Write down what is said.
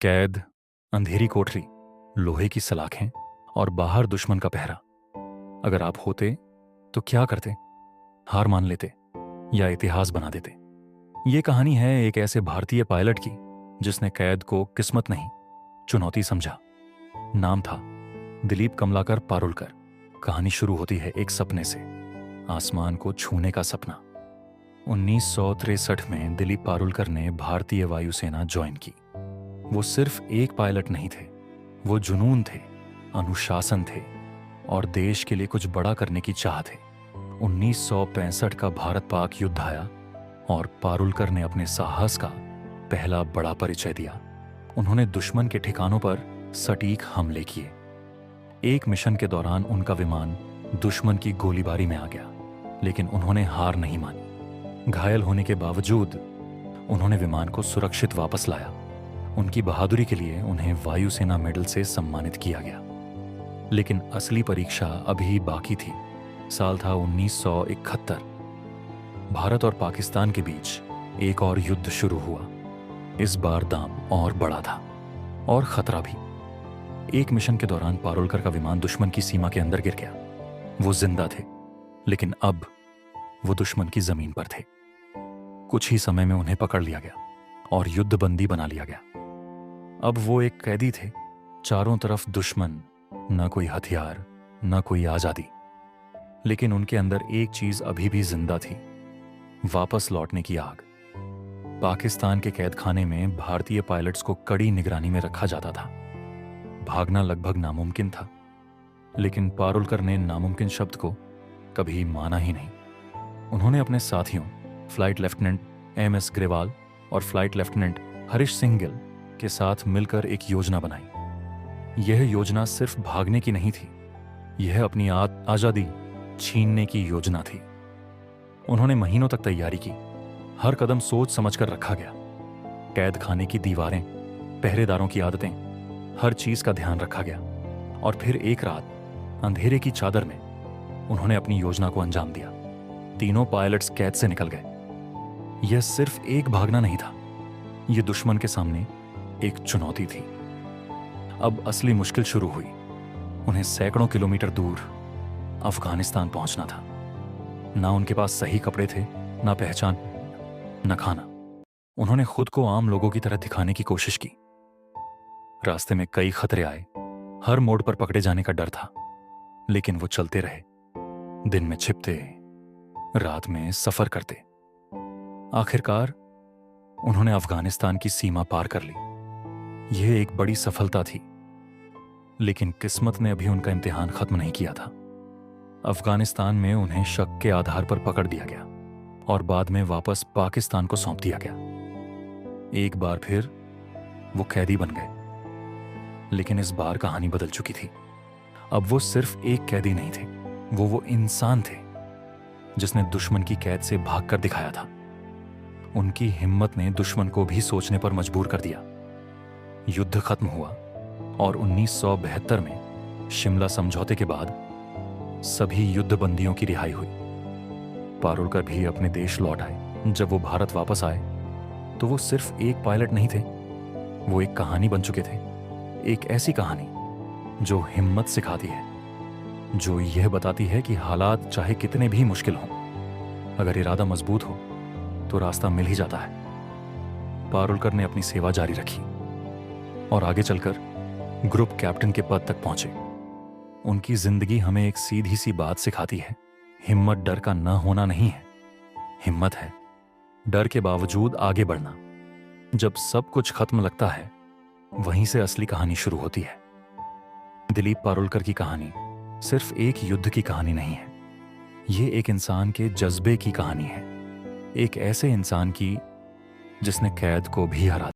कैद, अंधेरी कोठरी, लोहे की सलाखें और बाहर दुश्मन का पहरा। अगर आप होते तो क्या करते? हार मान लेते या इतिहास बना देते? ये कहानी है एक ऐसे भारतीय पायलट की जिसने कैद को किस्मत नहीं, चुनौती समझा। नाम था दिलीप कमलाकर पारुलकर। कहानी शुरू होती है एक सपने से, आसमान को छूने का सपना। 1963 में दिलीप पारुलकर ने भारतीय वायुसेना ज्वाइन की। वो सिर्फ एक पायलट नहीं थे, वो जुनून थे, अनुशासन थे और देश के लिए कुछ बड़ा करने की चाह थे। 1965 का भारत पाक युद्ध आया और पारुलकर ने अपने साहस का पहला बड़ा परिचय दिया। उन्होंने दुश्मन के ठिकानों पर सटीक हमले किए। एक मिशन के दौरान उनका विमान दुश्मन की गोलीबारी में आ गया, लेकिन उन्होंने हार नहीं मानी। घायल होने के बावजूद उन्होंने विमान को सुरक्षित वापस लाया। उनकी बहादुरी के लिए उन्हें वायुसेना मेडल से सम्मानित किया गया। लेकिन असली परीक्षा अभी बाकी थी। साल था 1971। भारत और पाकिस्तान के बीच एक और युद्ध शुरू हुआ। इस बार दाम और बड़ा था और खतरा भी। एक मिशन के दौरान पारुलकर का विमान दुश्मन की सीमा के अंदर गिर गया। वो जिंदा थे, लेकिन अब वो दुश्मन की जमीन पर थे। कुछ ही समय में उन्हें पकड़ लिया गया और युद्धबंदी बना लिया गया। अब वो एक कैदी थे, चारों तरफ दुश्मन, न कोई हथियार, न कोई आजादी। लेकिन उनके अंदर एक चीज अभी भी जिंदा थी, वापस लौटने की आग। पाकिस्तान के कैद खाने में भारतीय पायलट्स को कड़ी निगरानी में रखा जाता था। भागना लगभग नामुमकिन था, लेकिन पारुलकर ने नामुमकिन शब्द को कभी माना ही नहीं। उन्होंने अपने साथियों फ्लाइट लेफ्टिनेंट एम.एस. ग्रेवाल और फ्लाइट लेफ्टिनेंट हरीश सिंह गिल के साथ मिलकर एक योजना बनाई। यह योजना सिर्फ भागने की नहीं थी, यह अपनी आजादी छीनने की योजना थी। उन्होंने महीनों तक तैयारी की, हर कदम सोच समझकर रखा गया। कैद खाने की दीवारें, पहरेदारों की आदतें, हर चीज का ध्यान रखा गया। और फिर एक रात अंधेरे की चादर में उन्होंने अपनी योजना को अंजाम दिया। तीनों पायलट्स कैद से निकल गए। यह सिर्फ एक भागना नहीं था, यह दुश्मन के सामने एक चुनौती थी। अब असली मुश्किल शुरू हुई। उन्हें सैकड़ों किलोमीटर दूर अफगानिस्तान पहुंचना था। ना उनके पास सही कपड़े थे, ना पहचान, न खाना। उन्होंने खुद को आम लोगों की तरह दिखाने की कोशिश की। रास्ते में कई खतरे आए, हर मोड़ पर पकड़े जाने का डर था, लेकिन वो चलते रहे। दिन में छिपते, रात में सफर करते। आखिरकार उन्होंने अफगानिस्तान की सीमा पार कर ली। यह एक बड़ी सफलता थी, लेकिन किस्मत ने अभी उनका इम्तिहान खत्म नहीं किया था। अफगानिस्तान में उन्हें शक के आधार पर पकड़ दिया गया और बाद में वापस पाकिस्तान को सौंप दिया गया। एक बार फिर वो कैदी बन गए, लेकिन इस बार कहानी बदल चुकी थी। अब वो सिर्फ एक कैदी नहीं थे, वो इंसान थे जिसने दुश्मन की कैद से भागकर दिखाया था। उनकी हिम्मत ने दुश्मन को भी सोचने पर मजबूर कर दिया। युद्ध खत्म हुआ और 1972 में शिमला समझौते के बाद सभी युद्ध बंदियों की रिहाई हुई। पारुलकर भी अपने देश लौट आए। जब वो भारत वापस आए तो वो सिर्फ एक पायलट नहीं थे, वो एक कहानी बन चुके थे। एक ऐसी कहानी जो हिम्मत सिखाती है, जो यह बताती है कि हालात चाहे कितने भी मुश्किल हों, अगर इरादा मजबूत हो तो रास्ता मिल ही जाता है। पारुलकर ने अपनी सेवा जारी रखी और आगे चलकर ग्रुप कैप्टन के पद तक पहुंचे। उनकी जिंदगी हमें एक सीधी सी बात सिखाती है, हिम्मत डर का न होना नहीं है, हिम्मत है डर के बावजूद आगे बढ़ना। जब सब कुछ खत्म लगता है, वहीं से असली कहानी शुरू होती है। दिलीप पारुलकर की कहानी सिर्फ एक युद्ध की कहानी नहीं है, ये एक इंसान के जज्बे की कहानी है। एक ऐसे इंसान की जिसने कैद को भी हरा